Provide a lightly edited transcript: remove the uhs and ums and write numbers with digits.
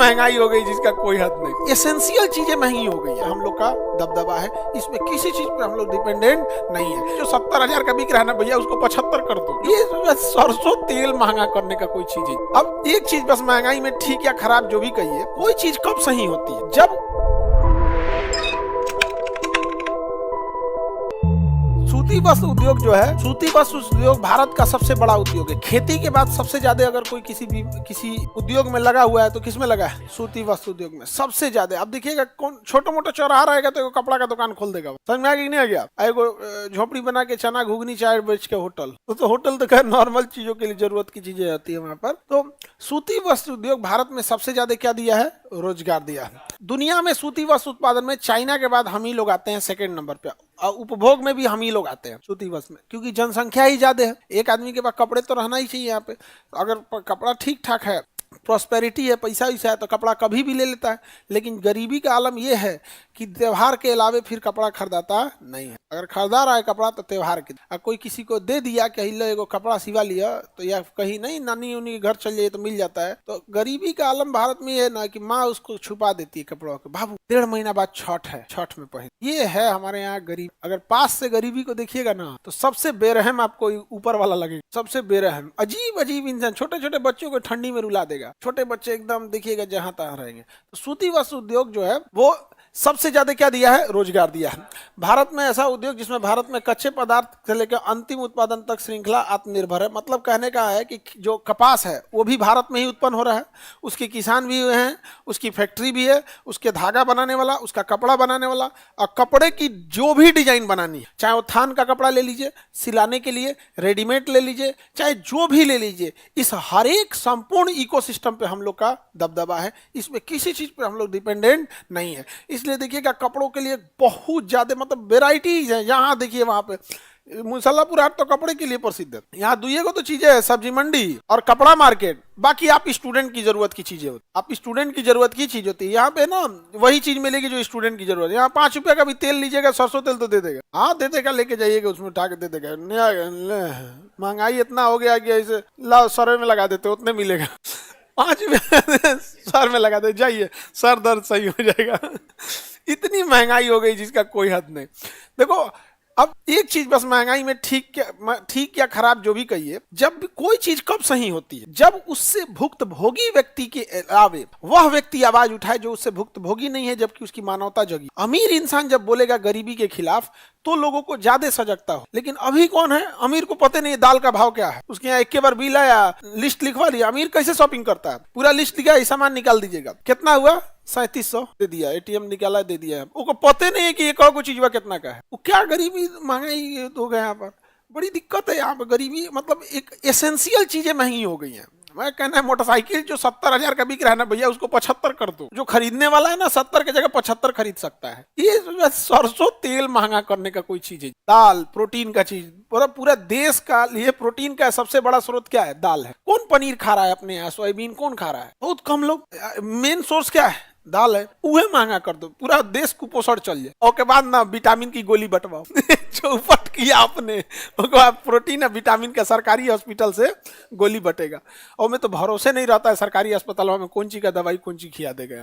महंगाई हो गई जिसका कोई हद नहीं। एसेंशियल चीजें महंगी हो गई है, हम लोग का दबदबा है, इसमें किसी चीज पे हम लोग डिपेंडेंट नहीं है। जो 70,000 का बिक रहा है ना भैया, उसको 75 कर दो। ये सरसों तेल महंगा करने का कोई चीज है। अब एक चीज बस महंगाई में ठीक या खराब जो भी कहिए, कोई चीज कब सही होती है, जब सूती वस्त्र उद्योग जो है, सूती वस्त्र उद्योग भारत का सबसे बड़ा उद्योग है। खेती के बाद सबसे ज्यादा अगर कोई किसी उद्योग में लगा हुआ है तो किसमें लगा है? सूती वस्त्र उद्योग में सबसे ज्यादा। अब देखिएगा कौन छोटा मोटा चौराहा रहेगा तो कपड़ा का दुकान खोल देगा, समझ में आ गया नहीं आ गया? एगो झोपड़ी बना के चना घुगनी चाय बेच के होटल, तो होटल तो खैर नॉर्मल चीजों के लिए जरूरत की चीजें आती है वहां पर। तो सूती वस्त्र उद्योग भारत में सबसे ज्यादा क्या दिया है? रोजगार दिया है। दुनिया में सूती वस्त्र उत्पादन में चाइना के बाद हम ही लोग आते हैं सेकंड नंबर पे। उपभोग में भी हम ही लोग आते हैं सूती वस्त्र में, क्योंकि जनसंख्या ही ज्यादा है। एक आदमी के पास कपड़े तो रहना ही चाहिए यहाँ पे। अगर कपड़ा ठीक ठाक है, प्रॉस्पेरिटी है, पैसा वैसा है, तो कपड़ा कभी भी ले लेता है। लेकिन गरीबी का आलम यह है कि त्योहार के अलावे फिर कपड़ा खरीदाता नहीं है। अगर खरीदा रहा है कपड़ा तो त्योहार के। कोई किसी को दे दिया कि लो एगो कपड़ा सिवा लिया, तो या कहीं नहीं नानी उनी घर चल जाए तो मिल जाता है। तो गरीबी का आलम भारत में ये है ना कि माँ उसको छुपा देती है कपड़ों के। बाबू 1.5 महीना बाद छठ है, छठ में पहन। ये है हमारे यहाँ गरीब। अगर पास से गरीबी को देखिएगा ना तो सबसे बेरहम आपको ऊपर वाला लगेगा, सबसे बेरहम। अजीब अजीब इंसान, छोटे छोटे बच्चों को ठंडी में रुला देगा। छोटे बच्चे एकदम देखिएगा जहां तहां रहेंगे। तो सूती वस्त्र उद्योग जो है वो सबसे ज्यादा क्या दिया है? रोजगार दिया है। भारत में ऐसा उद्योग जिसमें भारत में कच्चे पदार्थ से लेकर अंतिम उत्पादन तक श्रृंखला आत्मनिर्भर है। मतलब कहने का है कि जो कपास है वो भी भारत में ही उत्पन्न हो रहा है, उसके किसान भी हैं, उसकी फैक्ट्री भी है, उसके धागा बनाने वाला, उसका कपड़ा बनाने वाला, और कपड़े की जो भी डिजाइन बनानी है, चाहे वो थान का कपड़ा ले लीजिए सिलाने के लिए, रेडीमेड ले लीजिए, चाहे जो भी ले लीजिए, इस हर एक संपूर्ण इकोसिस्टम पे हम लोग का दबदबा है। इसमें किसी चीज पे हम लोग डिपेंडेंट नहीं है। इसलिए देखिएगा कपड़ों के लिए बहुत ज्यादा मतलब वेराइटीज है। यहाँ देखिए वहां पे मुसल्लापुर हाट तो कपड़े के लिए प्रसिद्ध है। यहाँ दुइये को तो चीजें है, सब्जी मंडी और कपड़ा मार्केट। बाकी आप स्टूडेंट की जरूरत की चीजें होती, आप स्टूडेंट की जरूरत की चीज होती है। यहाँ पे ना वही चीज मिलेगी जो स्टूडेंट की जरूरत है। यहाँ 5 रुपए का भी तेल लीजिएगा, सरसों तेल तो दे देगा। हाँ दे देगा, लेके जाइएगा, उसमें उठा के दे देगा। महंगाई इतना हो गया कि ऐसे ला सर में लगा देते उतने मिलेगा। 5 रुपये सर में लगा दे, जाइए सर दर्द सही हो जाएगा। इतनी महंगाई हो गई जिसका कोई हद नहीं। देखो अब एक चीज बस महंगाई में ठीक या खराब जो भी कहिए, जब भी कोई चीज कब सही होती है, जब उससे भुक्तभोगी व्यक्ति के अलावे वह व्यक्ति आवाज उठाए जो उससे भुक्तभोगी नहीं है, जबकि उसकी मानवता जगी। अमीर इंसान जब बोलेगा गरीबी के खिलाफ तो लोगों को ज्यादा सजगता हो। लेकिन अभी कौन है? अमीर को पता नहीं दाल का भाव क्या है। उसके यहाँ एक बार बिल आया, लिस्ट लिखवा लिया। अमीर कैसे शॉपिंग करता है? पूरा लिस्ट लिखा, सामान निकाल दीजिएगा, कितना हुआ? 3700 दे दिया, एटीएम निकाला दे दिया। उसको पता नहीं है कि एक और चीज कितना का है। वो क्या गरीबी महंगाई हो गया यहाँ पर, बड़ी दिक्कत है यहाँ पर। गरीबी मतलब एक एसेंशियल चीजें महंगी हो गई हैं। मैं कहना है मोटरसाइकिल जो 70,000 का बिक रहा है ना भैया, उसको 75 कर दो। जो खरीदने वाला है ना 70 की जगह 75 खरीद सकता है। ये सरसों तेल महंगा करने का कोई चीज है। दाल प्रोटीन का चीज, पूरा देश का लिए प्रोटीन का सबसे बड़ा स्रोत क्या है? दाल है। कौन पनीर खा रहा है अपने यहाँ? सोयाबीन कौन खा रहा है? बहुत कम लोग। मेन सोर्स क्या है? दाल है। उहे महंगा कर दो, पूरा देश कुपोषण चल जाए। और के बाद ना विटामिन की गोली बंटवाओ। चौपट किया आपने, प्रोटीन और विटामिन का सरकारी हॉस्पिटल से गोली बटेगा। और मैं तो भरोसे नहीं रहता है सरकारी अस्पतालों में कौन सी का दवाई कौन सी खिया देगा।